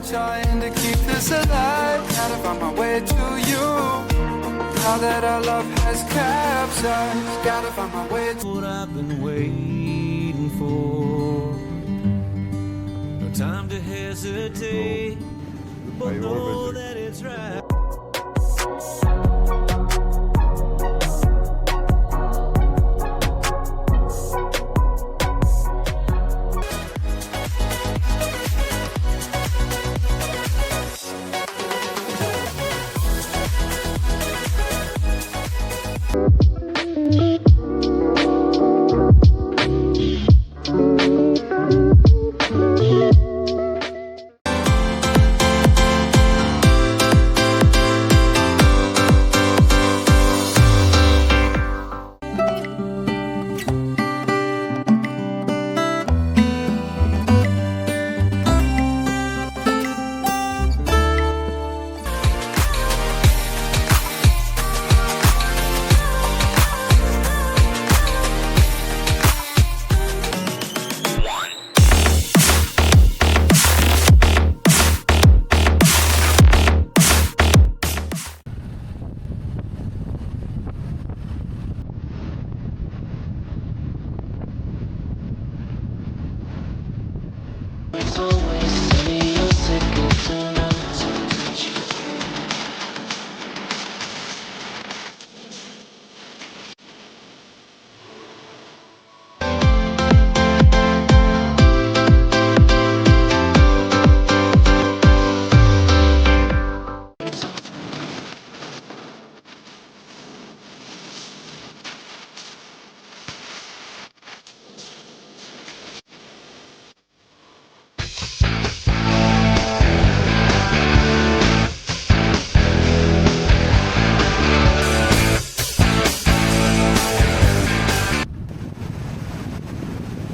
trying to keep this alive. Gotta find my way to you. Now that our love has capsized, gotta find my way to what I've been waiting for. No time to hesitate. We both know that it's right.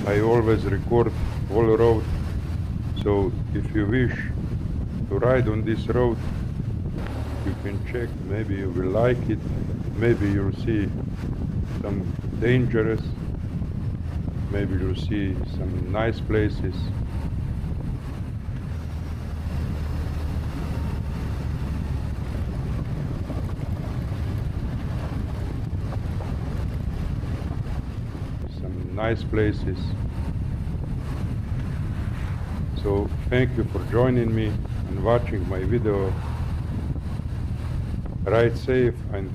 I always record all road, so if you wish to ride on this road, you can check, maybe you will like it, maybe you'll see some dangerous, maybe you'll see some nice places. Nice places. So thank you for joining me and watching my video. Ride safe and